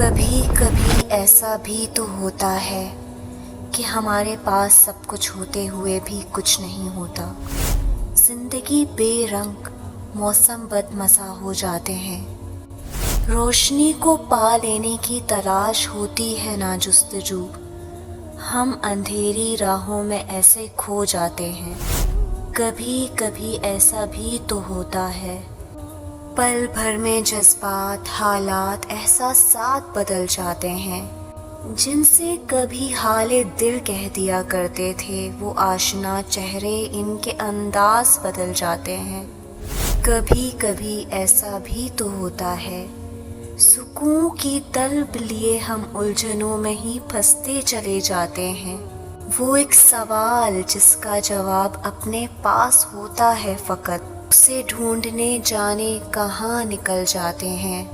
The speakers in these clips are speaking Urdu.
کبھی کبھی ایسا بھی تو ہوتا ہے کہ ہمارے پاس سب کچھ ہوتے ہوئے بھی کچھ نہیں ہوتا۔ زندگی بے رنگ، موسم بد مزہ ہو جاتے ہیں، روشنی کو پا لینے کی تلاش ہوتی ہے نا جستجو، ہم اندھیری راہوں میں ایسے کھو جاتے ہیں۔ کبھی کبھی ایسا بھی تو ہوتا ہے، پل بھر میں جذبات، حالات، احساسات بدل جاتے ہیں، جن سے کبھی حال دل کہہ دیا کرتے تھے وہ آشنا چہرے، ان کے انداز بدل جاتے ہیں۔ کبھی کبھی ایسا بھی تو ہوتا ہے، سکون کی طلب لیے ہم الجھنوں میں ہی پھنستے چلے جاتے ہیں۔ وہ ایک سوال جس کا جواب اپنے پاس ہوتا ہے، فقط اسے ڈھونڈنے جانے کہاں نکل جاتے ہیں۔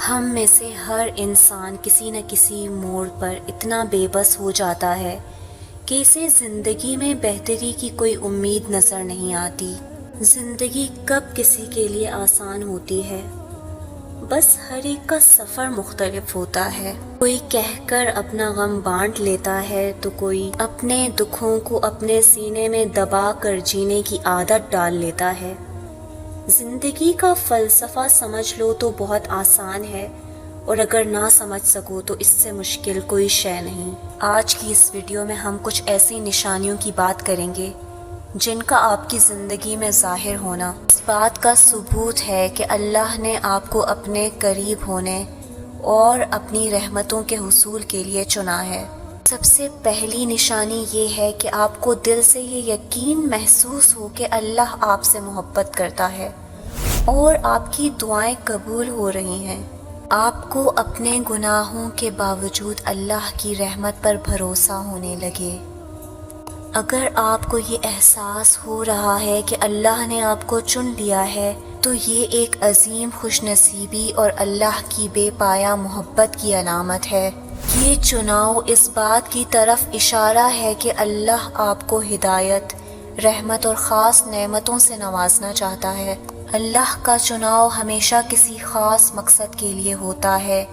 ہم میں سے ہر انسان کسی نہ کسی موڑ پر اتنا بے بس ہو جاتا ہے کہ اسے زندگی میں بہتری کی کوئی امید نظر نہیں آتی۔ زندگی کب کسی کے لیے آسان ہوتی ہے؟ بس ہر ایک کا سفر مختلف ہوتا ہے۔ کوئی کہہ کر اپنا غم بانٹ لیتا ہے تو کوئی اپنے دکھوں کو اپنے سینے میں دبا کر جینے کی عادت ڈال لیتا ہے۔ زندگی کا فلسفہ سمجھ لو تو بہت آسان ہے، اور اگر نہ سمجھ سکو تو اس سے مشکل کوئی شے نہیں۔ آج کی اس ویڈیو میں ہم کچھ ایسی نشانیوں کی بات کریں گے جن کا آپ کی زندگی میں ظاہر ہونا اس بات کا ثبوت ہے کہ اللہ نے آپ کو اپنے قریب ہونے اور اپنی رحمتوں کے حصول کے لیے چنا ہے۔ سب سے پہلی نشانی یہ ہے کہ آپ کو دل سے یہ یقین محسوس ہو کہ اللہ آپ سے محبت کرتا ہے اور آپ کی دعائیں قبول ہو رہی ہیں۔ آپ کو اپنے گناہوں کے باوجود اللہ کی رحمت پر بھروسہ ہونے لگے۔ اگر آپ کو یہ احساس ہو رہا ہے کہ اللہ نے آپ کو چن لیا ہے تو یہ ایک عظیم خوش نصیبی اور اللہ کی بے پایہ محبت کی علامت ہے۔ یہ چناؤ اس بات کی طرف اشارہ ہے کہ اللہ آپ کو ہدایت، رحمت اور خاص نعمتوں سے نوازنا چاہتا ہے۔ اللہ کا چناؤ ہمیشہ کسی خاص مقصد کے لیے ہوتا ہے،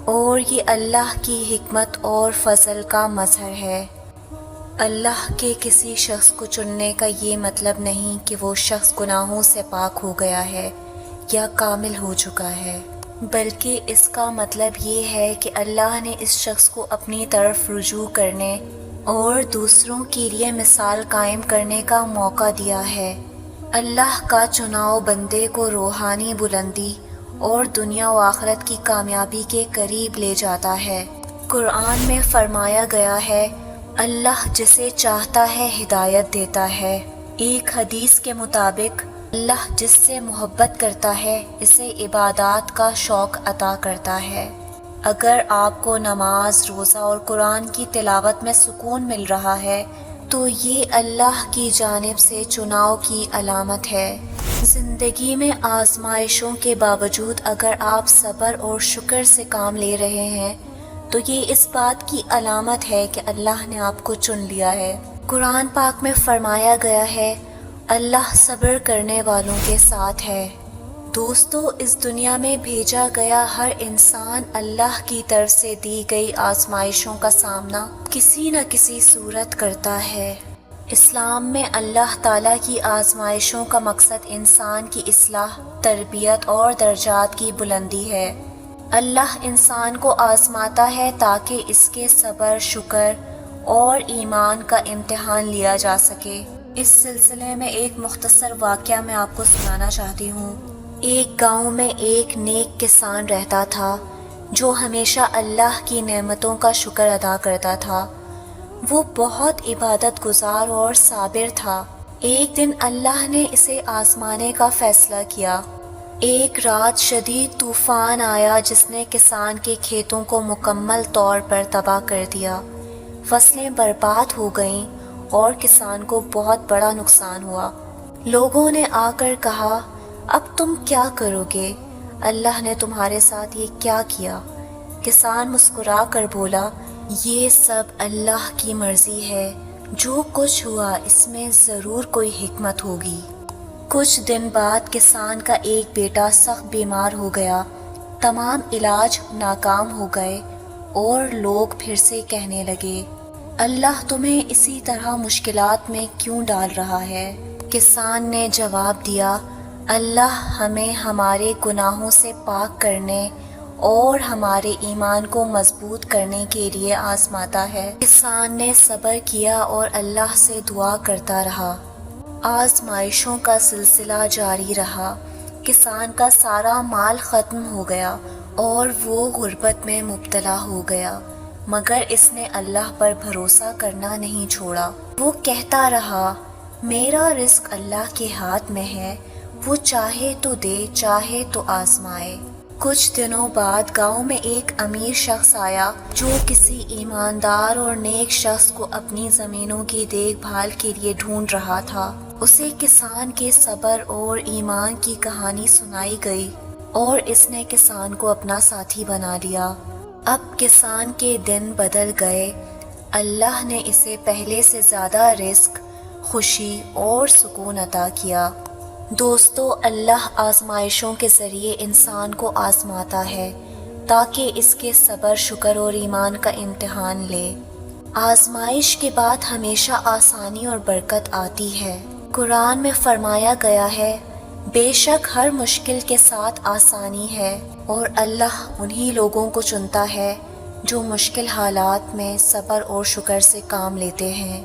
اور یہ اللہ کی حکمت اور فضل کا مظہر ہے۔ اللہ کے کسی شخص کو چننے کا یہ مطلب نہیں کہ وہ شخص گناہوں سے پاک ہو گیا ہے یا کامل ہو چکا ہے، بلکہ اس کا مطلب یہ ہے کہ اللہ نے اس شخص کو اپنی طرف رجوع کرنے اور دوسروں کے لیے مثال قائم کرنے کا موقع دیا ہے۔ اللہ کا چناؤ بندے کو روحانی بلندی اور دنیا و آخرت کی کامیابی کے قریب لے جاتا ہے۔ قرآن میں فرمایا گیا ہے، اللہ جسے چاہتا ہے ہدایت دیتا ہے۔ ایک حدیث کے مطابق اللہ جس سے محبت کرتا ہے اسے عبادات کا شوق عطا کرتا ہے۔ اگر آپ کو نماز، روزہ اور قرآن کی تلاوت میں سکون مل رہا ہے تو یہ اللہ کی جانب سے چناؤ کی علامت ہے۔ زندگی میں آزمائشوں کے باوجود اگر آپ صبر اور شکر سے کام لے رہے ہیں تو یہ اس بات کی علامت ہے کہ اللہ نے آپ کو چن لیا ہے۔ قرآن پاک میں فرمایا گیا ہے، اللہ صبر کرنے والوں کے ساتھ ہے۔ دوستو، اس دنیا میں بھیجا گیا ہر انسان اللہ کی طرف سے دی گئی آزمائشوں کا سامنا کسی نہ کسی صورت کرتا ہے۔ اسلام میں اللہ تعالیٰ کی آزمائشوں کا مقصد انسان کی اصلاح، تربیت اور درجات کی بلندی ہے۔ اللہ انسان کو آزماتا ہے تاکہ اس کے صبر، شکر اور ایمان کا امتحان لیا جا سکے۔ اس سلسلے میں ایک مختصر واقعہ میں آپ کو سنانا چاہتی ہوں۔ ایک گاؤں میں ایک نیک کسان رہتا تھا جو ہمیشہ اللہ کی نعمتوں کا شکر ادا کرتا تھا۔ وہ بہت عبادت گزار اور صابر تھا۔ ایک دن اللہ نے اسے آزمانے کا فیصلہ کیا۔ ایک رات شدید طوفان آیا جس نے کسان کے کھیتوں کو مکمل طور پر تباہ کر دیا۔ فصلیں برباد ہو گئیں اور کسان کو بہت بڑا نقصان ہوا۔ لوگوں نے آ کر کہا، اب تم کیا کرو گے؟ اللہ نے تمہارے ساتھ یہ کیا کیا؟ کسان مسکرا کر بولا، یہ سب اللہ کی مرضی ہے، جو کچھ ہوا اس میں ضرور کوئی حکمت ہوگی۔ کچھ دن بعد کسان کا ایک بیٹا سخت بیمار ہو گیا۔ تمام علاج ناکام ہو گئے اور لوگ پھر سے کہنے لگے اللہ تمہیں اسی طرح مشکلات میں کیوں ڈال رہا ہے؟ کسان نے جواب دیا اللہ ہمیں ہمارے گناہوں سے پاک کرنے اور ہمارے ایمان کو مضبوط کرنے کے لیے آزماتا ہے۔ کسان نے صبر کیا اور اللہ سے دعا کرتا رہا۔ آزمائشوں کا سلسلہ جاری رہا۔ کسان کا سارا مال ختم ہو گیا اور وہ غربت میں مبتلا ہو گیا، مگر اس نے اللہ پر بھروسہ کرنا نہیں چھوڑا۔ وہ کہتا رہا میرا رزق اللہ کے ہاتھ میں ہے، وہ چاہے تو دے چاہے تو آزمائے۔ کچھ دنوں بعد گاؤں میں ایک امیر شخص آیا جو کسی ایماندار اور نیک شخص کو اپنی زمینوں کی دیکھ بھال کے لیے ڈھونڈ رہا تھا۔ اسے کسان کے صبر اور ایمان کی کہانی سنائی گئی اور اس نے کسان کو اپنا ساتھی بنا لیا۔ اب کسان کے دن بدل گئے۔ اللہ نے اسے پہلے سے زیادہ رزق، خوشی اور سکون عطا کیا۔ دوستو، اللہ آزمائشوں کے ذریعے انسان کو آزماتا ہے تاکہ اس کے صبر، شکر اور ایمان کا امتحان لے۔ آزمائش کے بعد ہمیشہ آسانی اور برکت آتی ہے۔ قرآن میں فرمایا گیا ہے بے شک ہر مشکل کے ساتھ آسانی ہے اور اللہ انہی لوگوں کو چنتا ہے جو مشکل حالات میں صبر اور شکر سے کام لیتے ہیں۔